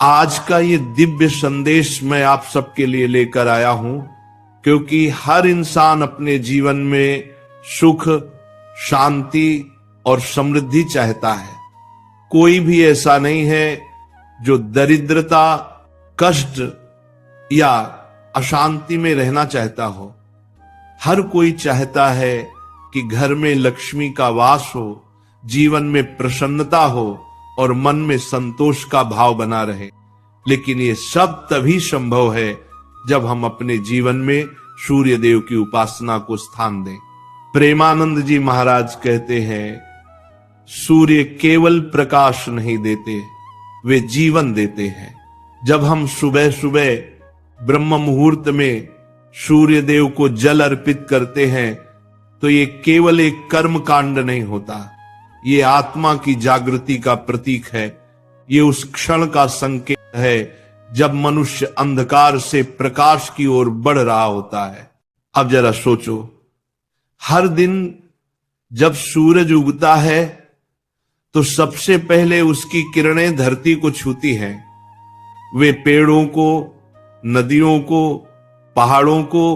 आज का ये दिव्य संदेश मैं आप सबके लिए लेकर आया हूं, क्योंकि हर इंसान अपने जीवन में सुख, शांति और समृद्धि चाहता है। कोई भी ऐसा नहीं है जो दरिद्रता, कष्ट या अशांति में रहना चाहता हो। हर कोई चाहता है कि घर में लक्ष्मी का वास हो, जीवन में प्रसन्नता हो और मन में संतोष का भाव बना रहे। लेकिन ये सब तभी संभव है जब हम अपने जीवन में सूर्य देव की उपासना को स्थान दें। प्रेमानंद जी महाराज कहते हैं, सूर्य केवल प्रकाश नहीं देते, वे जीवन देते हैं। जब हम सुबह सुबह ब्रह्म मुहूर्त में सूर्य देव को जल अर्पित करते हैं तो ये केवल एक कर्म कांड नहीं होता, ये आत्मा की जागृति का प्रतीक है। ये उस क्षण का संकेत है जब मनुष्य अंधकार से प्रकाश की ओर बढ़ रहा होता है। अब जरा सोचो, हर दिन जब सूरज उगता है तो सबसे पहले उसकी किरणें धरती को छूती हैं। वे पेड़ों को, नदियों को, पहाड़ों को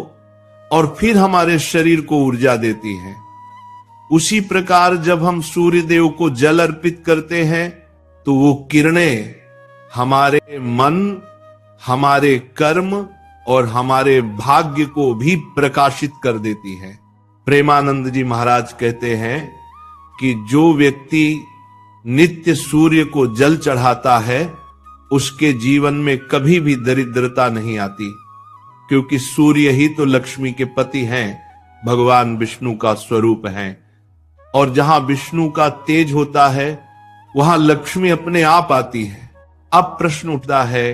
और फिर हमारे शरीर को ऊर्जा देती हैं। उसी प्रकार जब हम सूर्य देव को जल अर्पित करते हैं तो वो किरणें हमारे मन, हमारे कर्म और हमारे भाग्य को भी प्रकाशित कर देती हैं। प्रेमानंद जी महाराज कहते हैं कि जो व्यक्ति नित्य सूर्य को जल चढ़ाता है उसके जीवन में कभी भी दरिद्रता नहीं आती, क्योंकि सूर्य ही तो लक्ष्मी के पति हैं, भगवान विष्णु का स्वरूप हैं। और जहां विष्णु का तेज होता है वहां लक्ष्मी अपने आप आती है। अब प्रश्न उठता है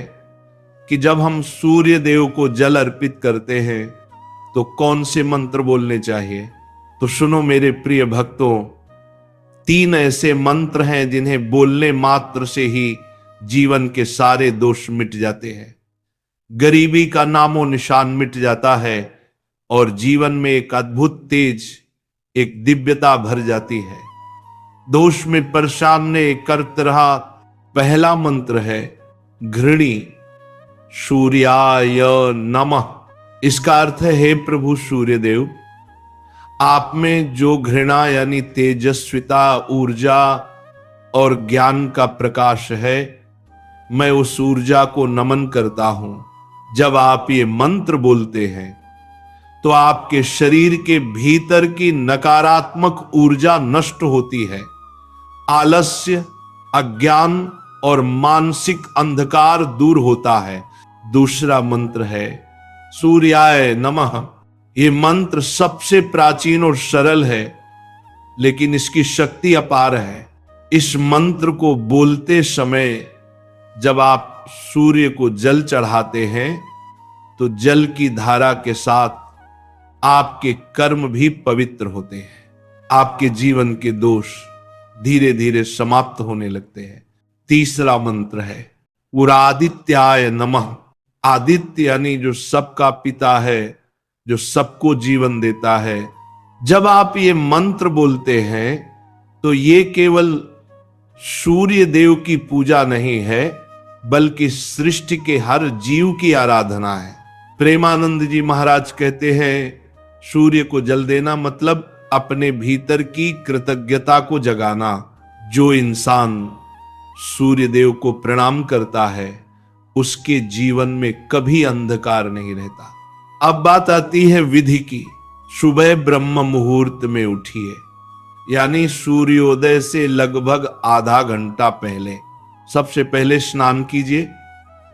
कि जब हम सूर्य देव को जल अर्पित करते हैं तो कौन से मंत्र बोलने चाहिए? तो सुनो मेरे प्रिय भक्तों, 3 ऐसे मंत्र हैं जिन्हें बोलने मात्र से ही जीवन के सारे दोष मिट जाते हैं, गरीबी का नामो निशान मिट जाता है और जीवन में एक अद्भुत तेज, एक दिव्यता भर जाती है। दोष में परेशान ने करत रहा। पहला मंत्र है घृणी सूर्याय नमः। इसका अर्थ है, हे प्रभु सूर्य देव, आप में जो घृणा यानी तेजस्विता, ऊर्जा और ज्ञान का प्रकाश है, मैं उस ऊर्जा को नमन करता हूं। जब आप ये मंत्र बोलते हैं तो आपके शरीर के भीतर की नकारात्मक ऊर्जा नष्ट होती है, आलस्य, अज्ञान और मानसिक अंधकार दूर होता है। दूसरा मंत्र है सूर्याय नमः। ये मंत्र सबसे प्राचीन और सरल है, लेकिन इसकी शक्ति अपार है। इस मंत्र को बोलते समय जब आप सूर्य को जल चढ़ाते हैं तो जल की धारा के साथ आपके कर्म भी पवित्र होते हैं, आपके जीवन के दोष धीरे धीरे समाप्त होने लगते हैं। तीसरा मंत्र है उरादित्याय नमः। आदित्य यानी जो सबका पिता है, जो सबको जीवन देता है। जब आप ये मंत्र बोलते हैं तो ये केवल सूर्य देव की पूजा नहीं है, बल्कि सृष्टि के हर जीव की आराधना है। प्रेमानंद जी महाराज कहते हैं, सूर्य को जल देना मतलब अपने भीतर की कृतज्ञता को जगाना। जो इंसान सूर्य देव को प्रणाम करता है उसके जीवन में कभी अंधकार नहीं रहता। अब बात आती है विधि की। सुबह ब्रह्म मुहूर्त में उठिए, यानी सूर्योदय से लगभग आधा घंटा पहले। सबसे पहले स्नान कीजिए,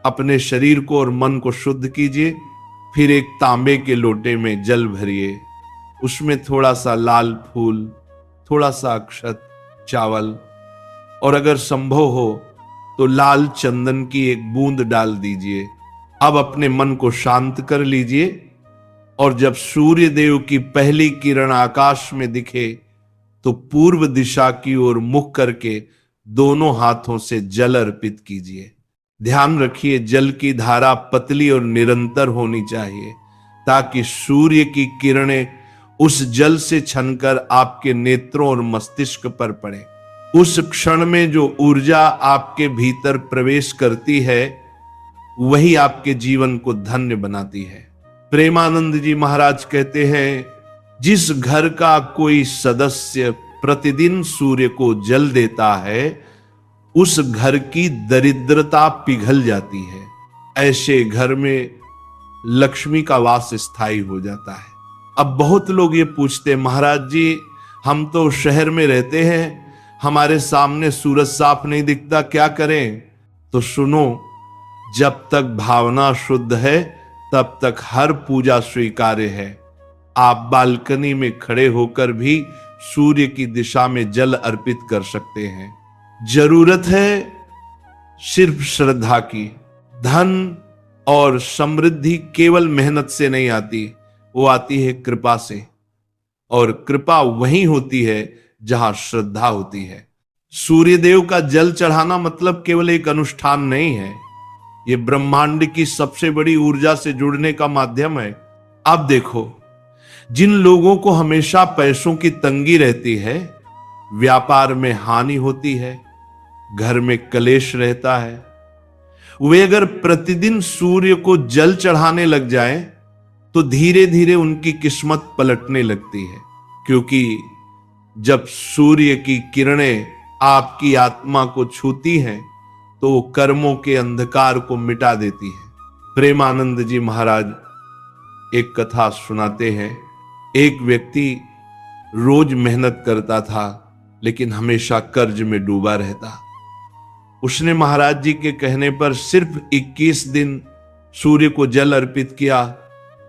अपने शरीर को और मन को शुद्ध कीजिए। फिर एक तांबे के लोटे में जल भरिए, उसमें थोड़ा सा लाल फूल, थोड़ा सा अक्षत, चावल और अगर संभव हो तो लाल चंदन की एक बूंद डाल दीजिए। अब अपने मन को शांत कर लीजिए और जब सूर्य देव की पहली किरण आकाश में दिखे तो पूर्व दिशा की ओर मुख करके दोनों हाथों से जल अर्पित कीजिए। ध्यान रखिए, जल की धारा पतली और निरंतर होनी चाहिए ताकि सूर्य की किरणें उस जल से छनकर आपके नेत्रों और मस्तिष्क पर पड़े। उस क्षण में जो ऊर्जा आपके भीतर प्रवेश करती है वही आपके जीवन को धन्य बनाती है। प्रेमानंद जी महाराज कहते हैं, जिस घर का कोई सदस्य प्रतिदिन सूर्य को जल देता है उस घर की दरिद्रता पिघल जाती है। ऐसे घर में लक्ष्मी का वास स्थायी हो जाता है। अब बहुत लोग ये पूछते, महाराज जी हम तो शहर में रहते हैं, हमारे सामने सूरज साफ नहीं दिखता, क्या करें? तो सुनो, जब तक भावना शुद्ध है तब तक हर पूजा स्वीकार्य है। आप बालकनी में खड़े होकर भी सूर्य की दिशा में जल अर्पित कर सकते हैं। जरूरत है सिर्फ श्रद्धा की। धन और समृद्धि केवल मेहनत से नहीं आती, वो आती है कृपा से, और कृपा वहीं होती है जहां श्रद्धा होती है। सूर्य देव का जल चढ़ाना मतलब केवल एक अनुष्ठान नहीं है, ये ब्रह्मांड की सबसे बड़ी ऊर्जा से जुड़ने का माध्यम है। अब देखो, जिन लोगों को हमेशा पैसों की तंगी रहती है, व्यापार में हानि होती है, घर में क्लेश रहता है, वे अगर प्रतिदिन सूर्य को जल चढ़ाने लग जाएं, तो धीरे धीरे उनकी किस्मत पलटने लगती है। क्योंकि जब सूर्य की किरणें आपकी आत्मा को छूती हैं तो वो कर्मों के अंधकार को मिटा देती है। प्रेमानंद जी महाराज एक कथा सुनाते हैं। एक व्यक्ति रोज मेहनत करता था लेकिन हमेशा कर्ज में डूबा रहता। उसने महाराज जी के कहने पर सिर्फ 21 दिन सूर्य को जल अर्पित किया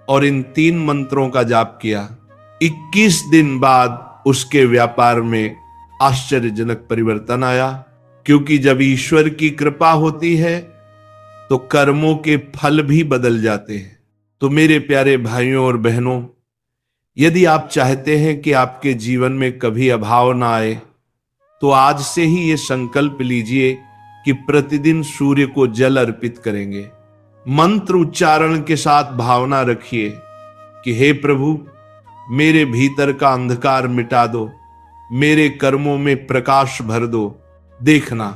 और इन 3 मंत्रों का जाप किया। 21 दिन बाद उसके व्यापार में आश्चर्यजनक परिवर्तन आया, क्योंकि जब ईश्वर की कृपा होती है तो कर्मों के फल भी बदल जाते हैं। तो मेरे प्यारे भाइयों और बहनों, यदि आप चाहते हैं कि आपके जीवन में कभी अभाव ना आए, तो आज से ही ये संकल्प लीजिए कि प्रतिदिन सूर्य को जल अर्पित करेंगे। मंत्र उच्चारण के साथ भावना रखिए कि हे प्रभु, मेरे भीतर का अंधकार मिटा दो, मेरे कर्मों में प्रकाश भर दो। देखना,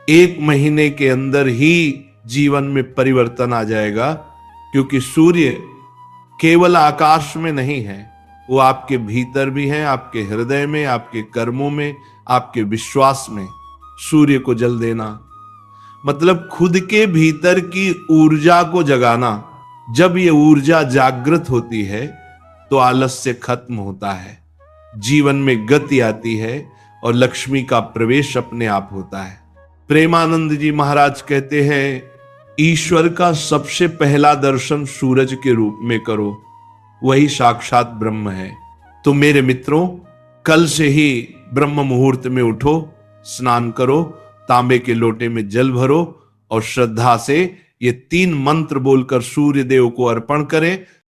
1 महीने के अंदर ही जीवन में परिवर्तन आ जाएगा, क्योंकि सूर्य केवल आकाश में नहीं है, वो आपके भीतर भी है, आपके हृदय में, आपके कर्मों में, आपके विश्वास में। सूर्य को जल देना मतलब खुद के भीतर की ऊर्जा को जगाना। जब ये ऊर्जा जागृत होती है तो आलस्य खत्म होता है, जीवन में गति आती है और लक्ष्मी का प्रवेश अपने आप होता है। प्रेमानंद जी महाराज कहते हैं, ईश्वर का सबसे पहला दर्शन सूरज के रूप में करो, वही साक्षात ब्रह्म है। तो मेरे मित्रों, कल से ही ब्रह्म मुहूर्त में उठो, स्नान करो, तांबे के लोटे में जल भरो और श्रद्धा से ये 3 मंत्र बोलकर सूर्य देव को अर्पण करें।